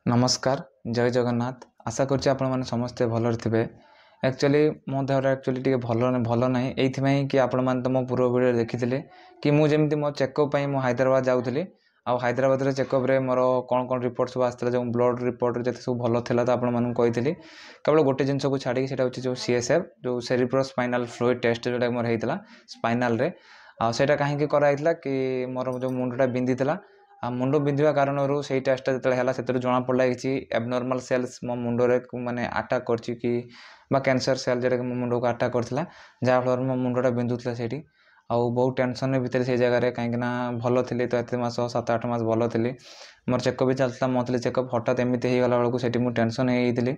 नमस्कार जय जगन्नाथ आशा करछि आपण माने समस्ते भलर थिबे। एक्चुअली मो देहरा एक्चुअली टिके भल नाही एइथिमै कि आपण माने तो मो पूर्व वीडियो देखिथिले कि मु जेमति मो चेकअप पई मो हैदराबाद जाउथिली आ हैदराबाद रे चेकअप रे मोर कोन कोन रिपोर्ट सब आस्तला जो ब्लड रिपोर्ट जते सब भल थिला त आपण माने कहिथिली केवल गोटे जिंस को छाडी सेटा होछि जो सीएसएफ जो सेरिब्रो स्पाइनल फ्लूइड टेस्ट जोटा मोर हेइतला स्पाइनल रे आ सेटा काहे कि करा हेइतला कि मोर जो मुंडटा बिंदितला आ मुंड बिंधा कारण से टेस्ट जो से जना पड़ा कि एबनॉर्मल सेल्स मो मुंडे माने अटैक करछि कि कैंसर सेल जोटा मो मुंड को अटैक करथिला जहाँफल मो मुंडटा बिंधुला से बहुत टेंशन भितर से जगह कहीं भल थी तो एत मास 7-8 मास भल थी मोर चेकअप भी चलता मंथली चेकअप हठात एमती हो गला बेलू से टेंशन होती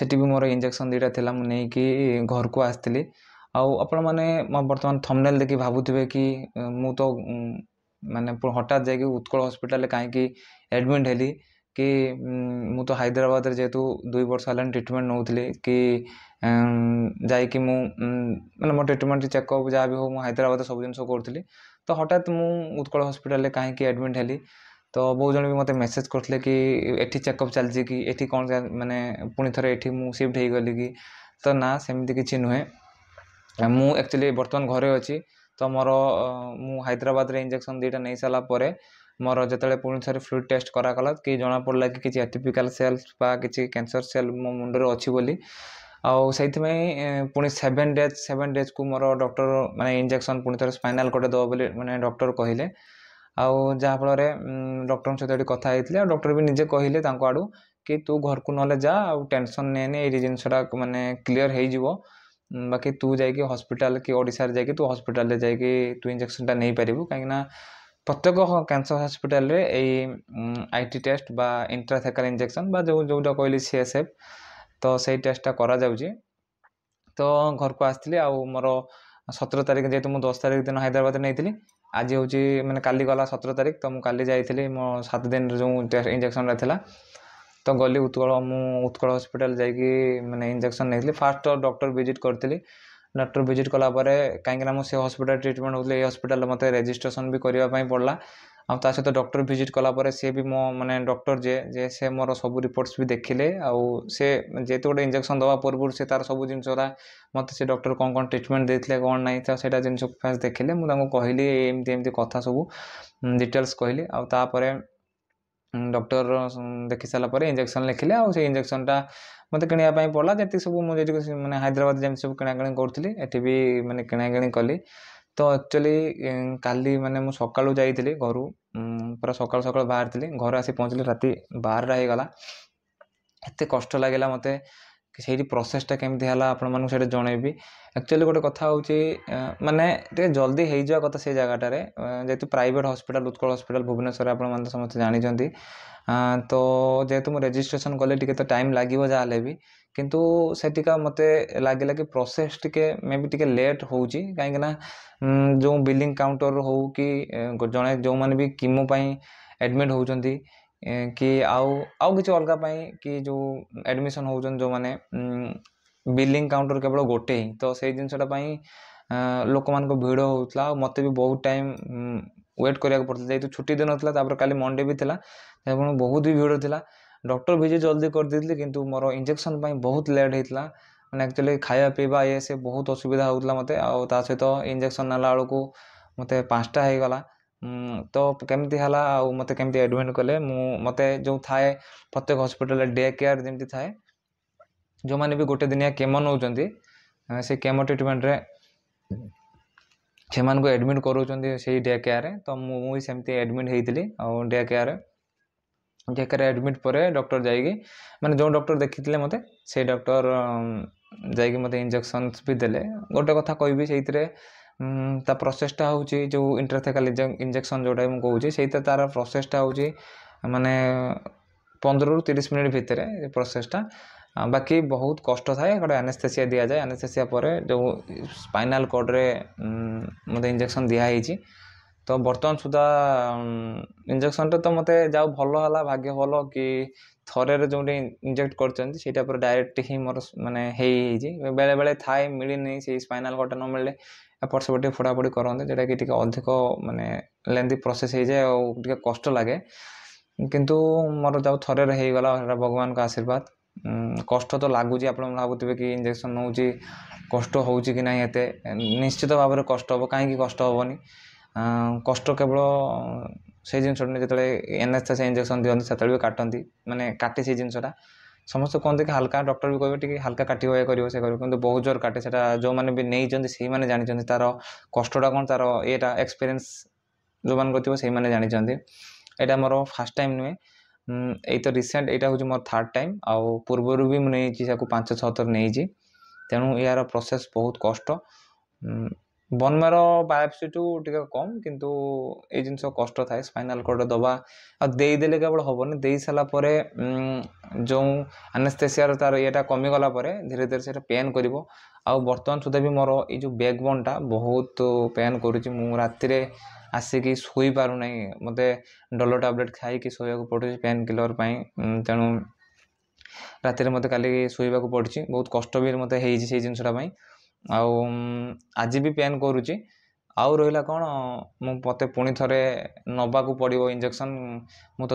आठी भी मोर इंजेक्शन 2टा थी मुझे घर को आसती आपण मैंने बर्तमान थंबनेल देखि भावुवे कि मु तो माने हठात जाकि उत्कल हॉस्पिटल कहीं एडमिट हेली कि मु तो हैदराबाद जेहेतु 2 वर्ष है ट्रिटमेंट नौली कि जाकि माने मो ट्रिटमेंट चेकअप जहाँ भी हो मु हैदराबाद सब जिन करी तो हठात मु उत्कल हॉस्पिटल कहीं एडमिट हेली तो बहुत जन भी मत मेसेज करते कि एठी चेकअप चलती कि एठी कौन माने पुणी थे एठी मु शिफ्ट हो गली कि तो ना सेमती किसी नुहे मु एक्चुअली बर्तमान घरे अच्छी तो मोर मु हैदराबाद रे इंजेक्शन 2टा नहीं सारा पर मोर जिते पुणी थे फ्लूइड टेस्ट कराला कि जना पड़ा कि किसी एटिपिकल सेल्स बा किसी कैंसर सेल मो मुंडे अच्छी बोली आउ से पुणी 7 डेज को मोर डॉक्टर माने इंजेक्शन पुणी थे स्पाइनल कट दब बोली माने डॉक्टर कहले आउ जहाँफल डॉक्टर सहित कथा होती डॉक्टर भी निजे कहले आड़ू कि तू घर को ना जा टेंशन नेनी ये जिनसा माने क्लीयर हो बाकी तू जाकि हॉस्पिटल कि ओडिशा जाकि तू हॉस्पिटल जाकि तू इंजेक्शन टा नहीं पारिबु कहीं प्रत्येक कैंसर हॉस्पिटल रे आईटी टेस्ट बा इंट्राथेकल इंजेक्शन बा जो जोटा कहली सीएसएफ तो सही टेस्टा करा जाउची तो घर को आसती मोर 17 तारीख जेहेतु मुझे 10 तारीख दिन हैदराबाद नहीं आज हूँ मैंने काली गला 17 तारीख तो मुझे जाइली मो 7 दिन जो इंजेक्शन था तो गली उत्कल हॉस्पिटल जाकि मैंने इंजेक्शन नहीं फास्ट डॉक्टर विजिट करी डॉक्टर विजिट कलापर कहीं मुझे हॉस्पिटल ट्रीटमेंट होती हॉस्पिटल मत रजिस्ट्रेशन भी करने पड़ा आ सहित डॉक्टर विजिट कलापर सी भी मो माने डॉक्टर जे से मोर सब रिपोर्ट्स भी देखिले आउ से जेहेतु गोटे इंजेक्शन दवा पूर्व से तार सब जिन मत से डॉक्टर कौन कौन ट्रीटमेंट देते कौन नहीं तो से जिन फास्ट देखिले मुझे कहली एमती एमती कथा सब डिटेल्स कहली आउे डॉक्टर देखी सारापर इंजेक्शन लिखिले से इंजेक्शन टा मत किणापी पड़ा जी सब मुझे मैंने हैदराबाद जमी सब किणाकिणी करी एटी भी मैंने किणाकिणी कली तो एक्चुअली काली मैंने मुझे सकालू जाइली घर पूरा सकाल सकाल बाहर थी घर आसी पहुँचली राति 12टा हो गला एत कष्ट लगे मत से प्रोसेसटा केमती है आपण मानक से जनइबी एक्चुअली गोटे कथा हूँ माने जल्दी हो जावा कथा से जगह जेहेतु private hospital Utkal hospital Bhubaneswar आप समस्त जानते तो जेहेतु मुझे रजिस्ट्रेशन कले टी तो टाइम लगे जहाँ भी किंतु सेटिका मत लगे कि प्रोसेस टिके मे भी टिके लेट हो कहीं जो बिलिंग काउंटर हो कि जड़े जो मैंने भी कीमो एडमिट होती कि आउ किसी अलग कि जो एडमिशन होचन जो माने बिलिंग काउंटर केवल गोटे ही तो से जिनसा लोक मान भिड़ होता मत भी बहुत टाइम वेट करा पड़ता जेहतु छुट्टी दिन था काली मंडे भी था बहुत भी भिड़ था डॉक्टर विजिट जल्दी कर देती किंतु मोर इंजेक्शन बहुत लेट होता मैंने एक्चुअली खाया पीवा ये से बहुत असुविधा होता मत आ सहित इंजेक्शन नाला बेलू मत 5टा हो गला तो केमती है मत केमती एडमिट कले मत जो थाए प्रत्येक हॉस्पिटल डे केयर जमी थाए जो मैंने भी गोटे दिनिया केमो नौ से केमो ट्रीटमेंट रे से एडमिट करोचंती से डे केयर तो मुझे सेमती एडमिट होती डे केयर एडमिट पर डॉक्टर जाइए मैंने जो डॉक्टर देखी मत से डॉक्टर जाइए मत इंजेक्शन भी देले गोटे कथा कहबी से ता प्रोसेसटा हूँ जो इंट्राथेकल इंजेक्शन जोटा मुझे से तार प्रोसेसटा हूँ माने 15 ରୁ 30 मिनट भितर प्रोसेसटा बाकी बहुत कष्ट थाए गोटे एनेस्थेसिया दि जाए एनेस्थेसिया पर जो स्पाइनल कॉर्ड रे मत इंजेक्शन दिखाई तो बर्तमान सुधा इंजेक्शन तो मत जाओ भल है भाग्य भल कि थरे जो इंजेक्ट कर डायरेक्ट ही मोर माने बेले बेले थाए मिलनी से स्पाइनल कॉर्ड न मिले एपट सेपटे फोड़ाफोड़ी करते जोटा कि अधिक माने लेंथी प्रोसेस हो जाए और कष्ट लगे କିନ୍ତୁ ମୋର ଯାଉ ଥରରେ ହେଇଗଲା, ସେଟା ଭଗବାନଙ୍କ ଆଶୀର୍ବାଦ। କଷ୍ଟ ତ ଲାଗୁଛି, ଆପଣ ଭାବୁଥିବେ କି ଇଞ୍ଜେକ୍ସନ୍ ନେଉଛି କଷ୍ଟ ହେଉଛି କି ନାହିଁ ଏତେ, ନିଶ୍ଚିତ ଭାବରେ କଷ୍ଟ ହେବ, କାହିଁକି କଷ୍ଟ ହେବନି। କଷ୍ଟ କେବଳ ସେଇ ଜିନିଷଟା ଯେତେବେଳେ ଏନେସ୍ଥେସିଆ ଇଞ୍ଜେକ୍ସନ୍ ଦିଅନ୍ତି ସେତେବେଳେ ବି କାଟନ୍ତି, ମାନେ କାଟେ ସେଇ ଜିନିଷଟା। ସମସ୍ତେ କୁହନ୍ତି କି ହାଲକା, ଡକ୍ଟର ବି କହିବେ ଟିକେ ହାଲକା କାଟିବ, ଏ କରିବ ସେ କରିବ, କିନ୍ତୁ ବହୁତ ଜୋର କାଟେ। ସେଟା ଯେଉଁମାନେ ବି ନେଇଛନ୍ତି ସେଇମାନେ ଜାଣିଛନ୍ତି ତା'ର କଷ୍ଟଟା କ'ଣ, ତା'ର ଏଇଟା ଏକ୍ସପିରିଏନ୍ସ ଯେଉଁମାନଙ୍କର ଥିବ ସେଇମାନେ ଜାଣିଛନ୍ତି। ଏଇଟା ମୋର ଫାର୍ଷ୍ଟ ଟାଇମ୍ ନୁହେଁ, ଏଇ ତ ରିସେଣ୍ଟ ଏଇଟା ହେଉଛି ମୋର ଥାର୍ଡ଼ ଟାଇମ୍। ଆଉ ପୂର୍ବରୁ ବି ମୁଁ ନେଇଛି, ତାକୁ 5-6 ଥର ନେଇଛି। ତେଣୁ ଏହାର ପ୍ରୋସେସ୍ ବହୁତ କଷ୍ଟ। ବୋନ୍ ମ୍ୟାରୋ ବାୟୋପ୍ସିଠୁ ଟିକେ କମ୍, କିନ୍ତୁ ଏଇ ଜିନିଷ କଷ୍ଟ ଥାଏ। ସ୍ପାଇନାଲ୍ କର୍ଡ଼ ଦେବା, ଆଉ ଦେଇଦେଲେ କେବଳ ହେବନି, ଦେଇସାରିଲା ପରେ ଯେଉଁ ଆନେସ୍ଥେସିଆର ତା'ର ଇଏଟା କମିଗଲା ପରେ ଧୀରେ ଧୀରେ ସେଇଟା ପେନ୍ କରିବ। ଆଉ ବର୍ତ୍ତମାନ ସୁଦ୍ଧା ବି ମୋର ଏଇ ଯେଉଁ ବ୍ୟାକ୍ ବୋନ୍ଟା ବହୁତ ପେନ୍ କରୁଛି। ମୁଁ ରାତିରେ ଆସିକି ଶୋଇପାରୁନାହିଁ, ମୋତେ ଡୋଲୋ ଟ୍ୟାବଲେଟ୍ ଖାଇକି ଶୋଇବାକୁ ପଡ଼ୁଛି ପେନ୍ କିଲର୍ ପାଇଁ। ତେଣୁ ରାତିରେ ମୋତେ କାଲି ଶୋଇବାକୁ ପଡ଼ିଛି, ବହୁତ କଷ୍ଟ ବି ମୋତେ ହେଇଛି ସେଇ ଜିନିଷଟା ପାଇଁ। ଆଉ ଆଜି ବି ପେନ୍ କରୁଛି। ଆଉ ରହିଲା କ'ଣ, ମୋତେ ପୁଣି ଥରେ ନେବାକୁ ପଡ଼ିବ ଇଞ୍ଜେକ୍ସନ୍। ମୁଁ ତ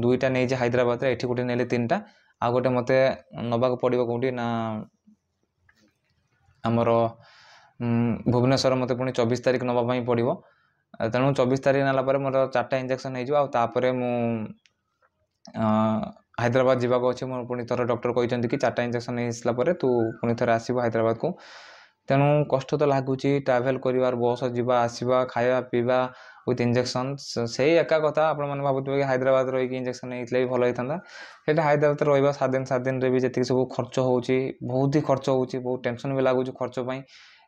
ଦୁଇଟା ନେଇଛି ହାଇଦ୍ରାବାଦରେ, ଏଠି ଗୋଟେ ନେଲି 3ଟା, ଆଉ ଗୋଟେ ମୋତେ ନେବାକୁ ପଡ଼ିବ କେଉଁଠି ନା ଆମର ଭୁବନେଶ୍ୱର। ମୋତେ ପୁଣି 24 ତାରିଖ ନେବା ପାଇଁ ପଡ଼ିବ। ତେଣୁ 24 ତାରିଖ ନେଲା ପରେ ମୋର 4ଟା ଇଞ୍ଜେକ୍ସନ୍ ହେଇଯିବ। ଆଉ ତାପରେ ମୁଁ ହାଇଦ୍ରାବାଦ ଯିବାକୁ ଅଛି। ମୁଁ ପୁଣି ଥରେ ଡକ୍ଟର କହିଛନ୍ତି କି 4ଟା ଇଞ୍ଜେକ୍ସନ୍ ନେଇସାରିଲା ପରେ ତୁ ପୁଣି ଥରେ ଆସିବୁ ହାଇଦ୍ରାବାଦକୁ। ତେଣୁ କଷ୍ଟ ତ ଲାଗୁଛି, ଟ୍ରାଭେଲ୍ କରିବାର, ବସ୍ ଯିବା ଆସିବା, ଖାଇବା ପିଇବା ୱିଥ୍ ଇଞ୍ଜେକ୍ସନ୍, ସେଇ ଏକା କଥା। ଆପଣମାନେ ଭାବୁଥିବେ କି ହାଇଦ୍ରାବାଦ ରହିକି ଇଞ୍ଜେକ୍ସନ୍ ନେଇଥିଲେ ବି ଭଲ ହେଇଥାନ୍ତା। ସେଇଟା ହାଇଦ୍ରାବାଦରେ ରହିବା 7 ଦିନରେ ବି ଯେତିକି ସବୁ ଖର୍ଚ୍ଚ ହେଉଛି, ବହୁତ ହି ଖର୍ଚ୍ଚ ହେଉଛି, ବହୁତ ଟେନସନ୍ ବି ଲାଗୁଛି ଖର୍ଚ୍ଚ ପାଇଁ।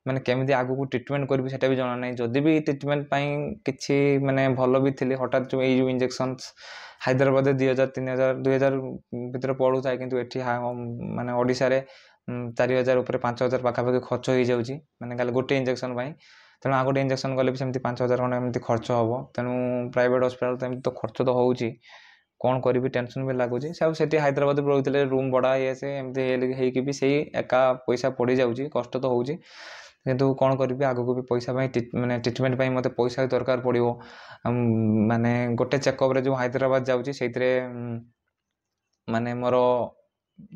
ମାନେ କେମିତି ଆଗକୁ ଟ୍ରିଟମେଣ୍ଟ କରିବି ସେଇଟା ବି ଜଣା ନାହିଁ। ଯଦି ବି ଟ୍ରିଟମେଣ୍ଟ ପାଇଁ କିଛି ମାନେ ଭଲ ବି ଥିଲି, ହଠାତ୍ ଏଇ ଯେଉଁ ଇଞ୍ଜେକ୍ସନ୍ସ ହାଇଦ୍ରାବାଦରେ 2,000-3,000-2,000 ଭିତରେ ପଡ଼ୁଥାଏ, କିନ୍ତୁ ଏଠି ମାନେ ଓଡ଼ିଶାରେ 4,000 ଉପରେ 5,000 ପାଖାପାଖି ଖର୍ଚ୍ଚ ହେଇଯାଉଛି, ମାନେ ଖାଲି ଗୋଟେ ଇଞ୍ଜେକ୍ସନ୍ ପାଇଁ। ତେଣୁ ଆଉ ଗୋଟେ ଇଞ୍ଜେକ୍ସନ୍ ଗଲେ ବି ସେମିତି 5,000 ଖଣ୍ଡେ ଏମିତି ଖର୍ଚ୍ଚ ହେବ। ତେଣୁ ପ୍ରାଇଭେଟ୍ ହସ୍ପିଟାଲ୍ ତ ଏମିତି ତ ଖର୍ଚ୍ଚ ତ ହେଉଛି, କ'ଣ କରିବି, ଟେନସନ୍ ବି ଲାଗୁଛି। ଆଉ ସେଠି ହାଇଦ୍ରାବାଦରେ ରହୁଥିଲେ ରୁମ୍ ଭଡ଼ା ଇଏ ସେ ଏମିତି ହେଇକି ବି ସେଇ ଏକା ପଇସା ପଡ଼ିଯାଉଛି, କଷ୍ଟ ତ ହେଉଛି। କିନ୍ତୁ କ'ଣ କରିବି, ଆଗକୁ ବି ପଇସା ପାଇଁ ମାନେ ଟ୍ରିଟମେଣ୍ଟ ପାଇଁ ମୋତେ ପଇସା ବି ଦରକାର ପଡ଼ିବ। ମାନେ ଗୋଟେ ଚେକଅପ୍ରେ ଯେଉଁ ହାଇଦ୍ରାବାଦ ଯାଉଛି ସେଇଥିରେ ମାନେ ମୋର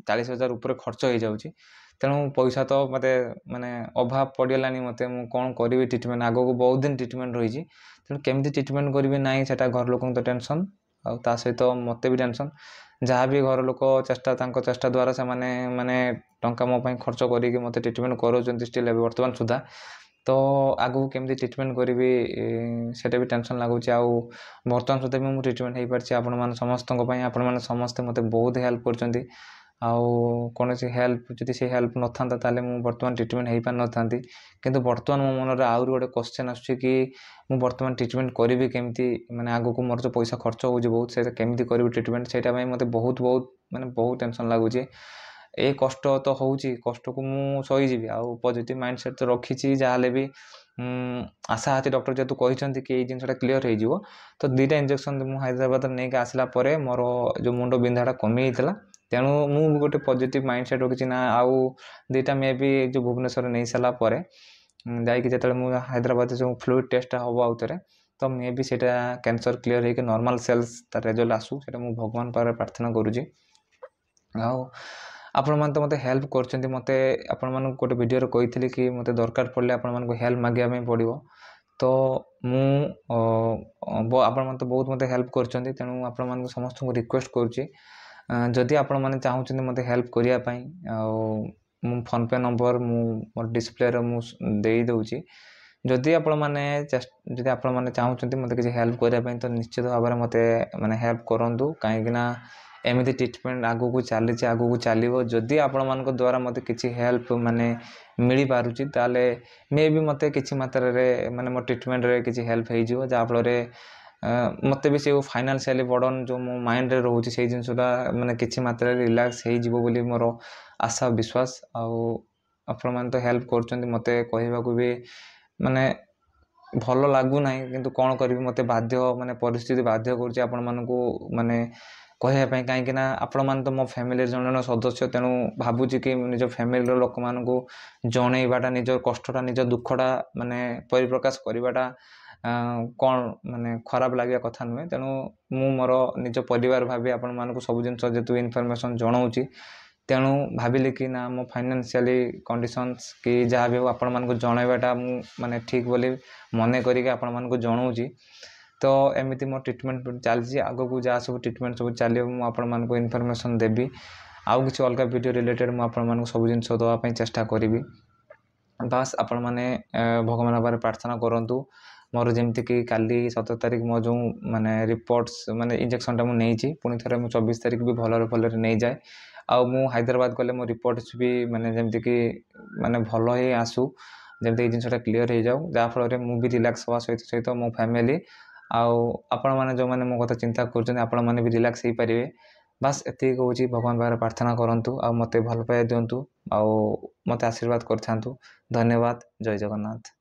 40,000 ଉପରେ ଖର୍ଚ୍ଚ ହେଇଯାଉଛି। ତେଣୁ ପଇସା ତ ମୋତେ ମାନେ ଅଭାବ ପଡ଼ିଗଲାଣି ମୋତେ। ମୁଁ କ'ଣ କରିବି ଟ୍ରିଟମେଣ୍ଟ, ଆଗକୁ ବହୁତ ଦିନ ଟ୍ରିଟମେଣ୍ଟ ରହିଛି। ତେଣୁ କେମିତି ଟ୍ରିଟମେଣ୍ଟ କରିବି ନାହିଁ, ସେଟା ଘର ଲୋକଙ୍କୁ ତ ଟେନସନ୍, ଆଉ ତା ସହିତ ମୋତେ ବି ଟେନସନ୍। ଯାହା ବି ଘର ଲୋକ ତାଙ୍କ ଚେଷ୍ଟା ଦ୍ୱାରା ସେମାନେ ମାନେ ଟଙ୍କା ମୋ ପାଇଁ ଖର୍ଚ୍ଚ କରିକି ମୋତେ ଟ୍ରିଟମେଣ୍ଟ କରାଉଛନ୍ତି ଷ୍ଟିଲ୍ ଏବେ ବର୍ତ୍ତମାନ ସୁଦ୍ଧା। ତ ଆଗକୁ କେମିତି ଟ୍ରିଟମେଣ୍ଟ କରିବି ସେଇଟା ବି ଟେନସନ୍ ଲାଗୁଛି। ଆଉ ବର୍ତ୍ତମାନ ସୁଦ୍ଧା ବି ମୁଁ ଟ୍ରିଟମେଣ୍ଟ ହେଇପାରିଛି ଆପଣମାନେ ସମସ୍ତଙ୍କ ପାଇଁ। ଆପଣମାନେ ସମସ୍ତେ ମୋତେ ବହୁତ ହେଲ୍ପ କରୁଛନ୍ତି। ଆଉ କୌଣସି ହେଲ୍ପ, ଯଦି ସେ ହେଲ୍ପ ନଥାନ୍ତା ତାହେଲେ ମୁଁ ବର୍ତ୍ତମାନ ଟ୍ରିଟମେଣ୍ଟ ହେଇପାରିନଥାନ୍ତି। କିନ୍ତୁ ବର୍ତ୍ତମାନ ମୋ ମନରେ ଆହୁରି ଗୋଟେ କ୍ୱେଶ୍ଚନ୍ ଆସୁଛି କି ମୁଁ ବର୍ତ୍ତମାନ ଟ୍ରିଟମେଣ୍ଟ କରିବି କେମିତି, ମାନେ ଆଗକୁ ମୋର ଯେଉଁ ପଇସା ଖର୍ଚ୍ଚ ହେଉଛି ବହୁତ, ସେଇଟା କେମିତି କରିବି ଟ୍ରିଟମେଣ୍ଟ, ସେଇଟା ପାଇଁ ମୋତେ ବହୁତ ମାନେ ବହୁତ ଟେନସନ୍ ଲାଗୁଛି। ଏଇ କଷ୍ଟ ତ ହେଉଛି, କଷ୍ଟକୁ ମୁଁ ସହିଯିବି, ଆଉ ପଜିଟିଭ୍ ମାଇଣ୍ଡସେଟ୍ ତ ରଖିଛି। ଯାହାହେଲେ ବି ଆଶା ଅଛି, ଡକ୍ଟର ଯେହେତୁ କହିଛନ୍ତି କି ଏଇ ଜିନିଷଟା କ୍ଲିଅର୍ ହେଇଯିବ। ତ 2ଟା ଇଞ୍ଜେକ୍ସନ୍ ମୁଁ ହାଇଦ୍ରାବାଦରେ ନେଇକି ଆସିଲା ପରେ ମୋର ଯେଉଁ ମୁଣ୍ଡ ବିନ୍ଧାଟା କମିଯାଇଥିଲା। ତେଣୁ ମୁଁ ବି ଗୋଟେ ପଜିଟିଭ୍ ମାଇଣ୍ଡସେଟ୍ ରଖିଛି ନା, ଆଉ 2ଟା ମେ ବି ଯେଉଁ ଭୁବନେଶ୍ୱରରେ ନେଇସାରିଲା ପରେ ଯାଇକି ଯେତେବେଳେ ମୁଁ ହାଇଦ୍ରାବାଦରେ ଯେଉଁ ଫ୍ଲୁଇଡ୍ ଟେଷ୍ଟଟା ହେବ ଆଉ ଥରେ, ତ ମେ ବି ସେଇଟା କ୍ୟାନ୍ସର କ୍ଲିଅର୍ ହେଇକି ନର୍ମାଲ୍ ସେଲ୍ସ ତାର ରେଜଲ୍ଟ ଆସୁ, ସେଇଟା ମୁଁ ଭଗବାନ ପାଖରେ ପ୍ରାର୍ଥନା କରୁଛି। ଆଉ ଆପଣମାନେ ତ ମୋତେ ହେଲ୍ପ କରୁଛନ୍ତି। ମୋତେ ଆପଣମାନଙ୍କୁ ଗୋଟେ ଭିଡ଼ିଓରେ କହିଥିଲି କି ମୋତେ ଦରକାର ପଡ଼ିଲେ ଆପଣମାନଙ୍କୁ ହେଲ୍ପ ମାଗିବା ପାଇଁ ପଡ଼ିବ। ତ ମୁଁ ଆପଣମାନେ ତ ବହୁତ ମୋତେ ହେଲ୍ପ କରିଛନ୍ତି। ତେଣୁ ଆପଣମାନଙ୍କୁ ସମସ୍ତଙ୍କୁ ରିକ୍ୱେଷ୍ଟ କରୁଛି, ଯଦି ଆପଣମାନେ ଚାହୁଁଛନ୍ତି ମୋତେ ହେଲ୍ପ କରିବା ପାଇଁ, ଆଉ ମୁଁ ଫୋନ୍ପେ ନମ୍ବର ମୁଁ ମୋର ଡିସପ୍ଲେରେ ମୁଁ ଦେଇଦେଉଛି। ଯଦି ଆପଣମାନେ ଚାହୁଁଛନ୍ତି ମୋତେ କିଛି ହେଲ୍ପ କରିବା ପାଇଁ, ତ ନିଶ୍ଚିତ ଭାବରେ ମୋତେ ମାନେ ହେଲ୍ପ କରନ୍ତୁ। କାହିଁକିନା ଏମିତି ଟ୍ରିଟମେଣ୍ଟ ଆଗକୁ ଚାଲିଛି, ଆଗକୁ ଚାଲିବ। ଯଦି ଆପଣମାନଙ୍କ ଦ୍ୱାରା ମୋତେ କିଛି ହେଲ୍ପ ମାନେ ମିଳିପାରୁଛି, ତାହେଲେ ମେ ବି ମୋତେ କିଛି ମାତ୍ରାରେ ମାନେ ମୋ ଟ୍ରିଟମେଣ୍ଟରେ କିଛି ହେଲ୍ପ ହେଇଯିବ। ଯାହାଫଳରେ ମୋତେ ବି ସେ ଫାଇନାନ୍ସିଆଲି ବର୍ଡ଼ନ୍ ଯେଉଁ ମୋ ମାଇଣ୍ଡରେ ରହୁଛି, ସେଇ ଜିନିଷଟା ମାନେ କିଛି ମାତ୍ରାରେ ରିଲାକ୍ସ ହେଇଯିବ ବୋଲି ମୋର ଆଶା ବିଶ୍ୱାସ। ଆଉ ଆପଣମାନେ ତ ହେଲ୍ପ କରୁଛନ୍ତି, ମୋତେ କହିବାକୁ ବି ମାନେ ଭଲ ଲାଗୁନାହିଁ, କିନ୍ତୁ କ'ଣ କରିବି, ମୋତେ ମାନେ ପରିସ୍ଥିତି ବାଧ୍ୟ କରୁଛି ଆପଣମାନଙ୍କୁ ମାନେ କହିବା ପାଇଁ। କାହିଁକିନା ଆପଣମାନେ ତ ମୋ ଫ୍ୟାମିଲିର ଜଣେ ଜଣେ ସଦସ୍ୟ। ତେଣୁ ଭାବୁଛି କି ନିଜ ଫ୍ୟାମିଲିର ଲୋକମାନଙ୍କୁ ଜଣେଇବାଟା, ନିଜ କଷ୍ଟଟା, ନିଜ ଦୁଃଖଟା ମାନେ ପରିପ୍ରକାଶ କରିବାଟା କ'ଣ ମାନେ ଖରାପ ଲାଗିବା କଥା ନୁହେଁ। ତେଣୁ ମୁଁ ମୋର ନିଜ ପରିବାର ଭାବି ଆପଣମାନଙ୍କୁ ସବୁ ଜିନିଷ ଯେହେତୁ ଇନଫର୍ମେସନ୍ ଜଣାଉଛି, ତେଣୁ ଭାବିଲି କି ନା ମୋ ଫାଇନାନ୍ସିଆଲି କଣ୍ଡିସନ୍ସ କି ଯାହା ବି ହଉ ଆପଣମାନଙ୍କୁ ଜଣାଇବାଟା ମୁଁ ମାନେ ଠିକ୍ ବୋଲି ମନେ କରିକି ଆପଣମାନଙ୍କୁ ଜଣାଉଛି। ତ ଏମିତି ମୋ ଟ୍ରିଟମେଣ୍ଟ ଚାଲିଛି। ଆଗକୁ ଯାହା ସବୁ ଟ୍ରିଟମେଣ୍ଟ ସବୁ ଚାଲିବ ମୁଁ ଆପଣମାନଙ୍କୁ ଇନଫର୍ମେସନ୍ ଦେବି। ଆଉ କିଛି ଅଲଗା ଭିଡ଼ିଓ ରିଲେଟେଡ଼୍ ମୁଁ ଆପଣମାନଙ୍କୁ ସବୁ ଜିନିଷ ଦେବା ପାଇଁ ଚେଷ୍ଟା କରିବି। ବାସ୍ ଆପଣମାନେ ଭଗବାନ ପାଖରେ ପ୍ରାର୍ଥନା କରନ୍ତୁ ମୋର ଯେମିତିକି କାଲି 17 ତାରିଖ ମୋ ଯେଉଁ ମାନେ ରିପୋର୍ଟସ୍ ମାନେ ଇଞ୍ଜେକ୍ସନ୍ଟା ମୁଁ ନେଇଛି, ପୁଣି ଥରେ ମୁଁ 24 ତାରିଖ ବି ଭଲରେ ନେଇଯାଏ। ଆଉ ମୁଁ ହାଇଦ୍ରାବାଦ ଗଲେ ମୋ ରିପୋର୍ଟସ୍ ବି ମାନେ ଯେମିତିକି ମାନେ ଭଲ ହିଁ ଆସୁ, ଯେମିତି ଏଇ ଜିନିଷଟା କ୍ଲିଅର୍ ହେଇଯାଉ, ଯାହାଫଳରେ ମୁଁ ବି ରିଲାକ୍ସ ହେବା ସହିତ ମୋ ଫ୍ୟାମିଲି ଆଉ ଆପଣମାନେ ଯେଉଁମାନେ ମୋ କଥା ଚିନ୍ତା କରୁଛନ୍ତି ଆପଣମାନେ ବି ରିଲାକ୍ସ ହେଇପାରିବେ। ବାସ୍ ଏତିକି କହୁଛି, ଭଗବାନ ପାଖରେ ପ୍ରାର୍ଥନା କରନ୍ତୁ ଆଉ ମୋତେ ଭଲ ପାଇବା ଦିଅନ୍ତୁ ଆଉ ମୋତେ ଆଶୀର୍ବାଦ କରିଥାନ୍ତୁ। ଧନ୍ୟବାଦ। ଜୟ ଜଗନ୍ନାଥ।